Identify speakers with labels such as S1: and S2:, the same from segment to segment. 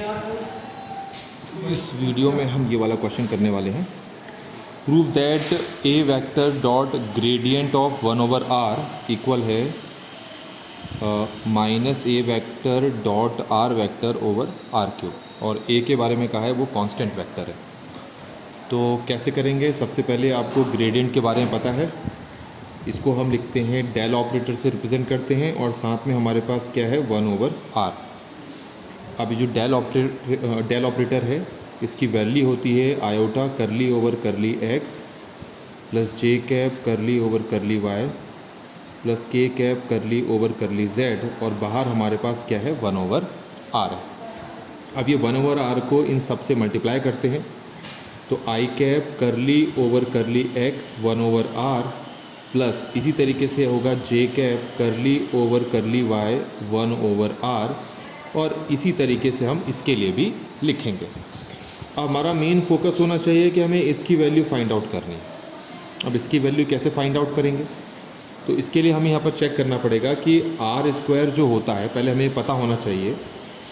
S1: इस वीडियो में हम ये वाला क्वेश्चन करने वाले हैं। Prove that A vector dot gradient of 1/r equal है minus A vector dot R vector over R cube, और ए के बारे में कहा है वो कांस्टेंट वेक्टर है। तो कैसे करेंगे? सबसे पहले आपको ग्रेडियंट के बारे में पता है, इसको हम लिखते हैं डेल ऑपरेटर से रिप्रेजेंट करते हैं, और साथ में हमारे पास क्या है 1/r। अभी जो डेल ऑपरेटर है इसकी वैल्यू होती है iota curly over curly X plus J cap curly over curly Y plus K cap curly over curly Z, और बाहर हमारे पास क्या है 1/r है। अब ये 1/r को इन सब से मल्टीप्लाई करते हैं, तो I cap curly over curly X 1/r plus इसी तरीके से होगा J cap curly over curly Y 1/r, और इसी तरीके से हम इसके लिए भी लिखेंगे। अब हमारा मेन फोकस होना चाहिए कि हमें इसकी वैल्यू फाइंड आउट करनी है। अब इसकी वैल्यू कैसे फाइंड आउट करेंगे? तो इसके लिए हमें यहाँ पर चेक करना पड़ेगा कि आर स्क्वायर जो होता है, पहले हमें पता होना चाहिए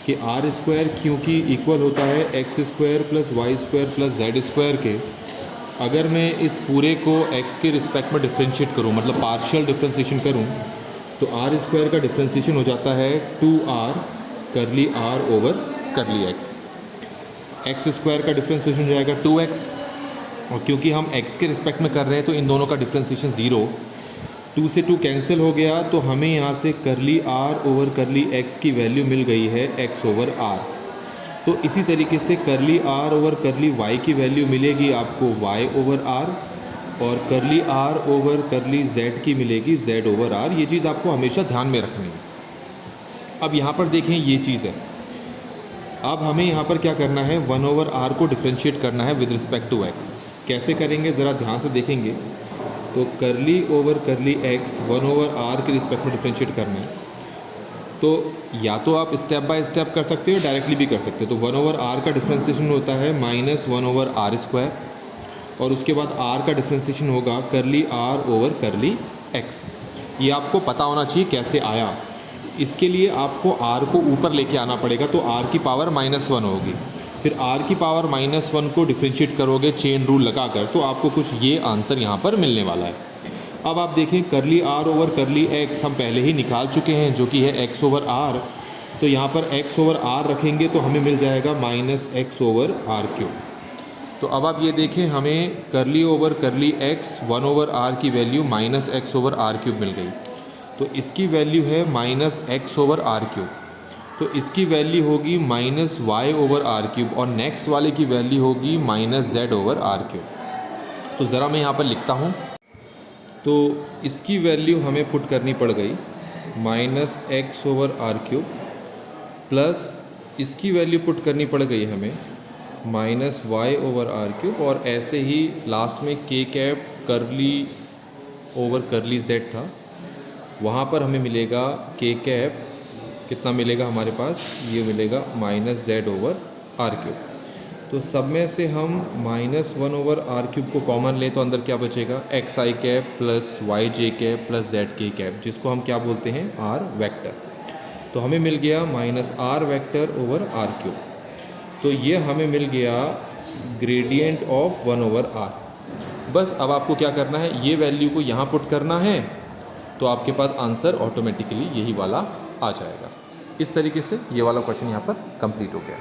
S1: कि आर स्क्वायर क्योंकि इक्वल होता है X square plus Y square plus Z square के। अगर मैं इस पूरे को एक्स के रिस्पेक्ट में डिफ्रेंशिएट करूँ, मतलब पार्शियल डिफ्रेंशिएशन करूँ, तो आर स्क्वायर का डिफ्रेंशिएशन हो जाता है 2r curly R over curly X. X square का डिफ्रेंशिएशन हो जाएगा 2x, और क्योंकि हम x के रिस्पेक्ट में कर रहे हैं तो इन दोनों का डिफ्रेंशिएशन 0, 2 से 2 कैंसिल हो गया, तो हमें यहाँ से करली r ओवर करली x की वैल्यू मिल गई है x/r। तो इसी तरीके से करली r ओवर करली y की वैल्यू मिलेगी आपको y/r, और करली r ओवर करली z की मिलेगी z/r। ये चीज़ आपको हमेशा ध्यान में रखनी है। अब यहाँ पर देखें ये चीज़ है। अब हमें यहाँ पर क्या करना है 1/r को डिफ्रेंशिएट करना है विद रिस्पेक्ट टू x। कैसे करेंगे ज़रा ध्यान से देखेंगे। तो करली ओवर करली x 1/r के रिस्पेक्ट में डिफ्रेंशिएट करना है, तो या तो आप स्टेप बाय स्टेप कर सकते हो, डायरेक्टली भी कर सकते हो। तो 1/r का डिफ्रेंशिएशन होता है -1/r², और उसके बाद r का डिफ्रेंशिएशन होगा करली r ओवर करली x। ये आपको पता होना चाहिए कैसे आया। इसके लिए आपको r को ऊपर लेके आना पड़ेगा, तो r की पावर -1 होगी। फिर r की पावर -1 को डिफ्रेंशिएट करोगे चेन रूल लगाकर, तो आपको कुछ ये आंसर यहाँ पर मिलने वाला है। अब आप देखें करली r ओवर करली x हम पहले ही निकाल चुके हैं, जो कि है x/r। तो यहाँ पर x/r रखेंगे तो हमें मिल जाएगा -x/r³। तो अब आप ये देखें, हमें करली ओवर करली x 1/r की वैल्यू -x/r³ मिल गई। तो इसकी वैल्यू है -x/r³, तो इसकी वैल्यू होगी -y/r³, और नेक्स्ट वाले की वैल्यू होगी -z/r³। तो ज़रा मैं यहाँ पर लिखता हूँ। तो इसकी वैल्यू हमें पुट करनी पड़ गई -x/r³ प्लस इसकी वैल्यू पुट करनी पड़ गई हमें -y/r³, और ऐसे ही लास्ट में k कैप करली ओवर करली z था, वहाँ पर हमें मिलेगा k कैप, कितना मिलेगा हमारे पास, ये मिलेगा -z/r³। तो सब में से हम -1/r³ को कॉमन लें तो अंदर क्या बचेगा xi cap plus yj cap plus zk cap, जिसको हम क्या बोलते हैं r वेक्टर। तो हमें मिल गया -r वेक्टर ओवर r³। तो ये हमें मिल गया ग्रेडियंट ऑफ 1/r। बस अब आपको क्या करना है, ये वैल्यू को यहाँ पुट करना है, तो आपके पास आंसर ऑटोमेटिकली यही वाला आ जाएगा। इस तरीके से ये वाला क्वेश्चन यहाँ पर कंप्लीट हो गया।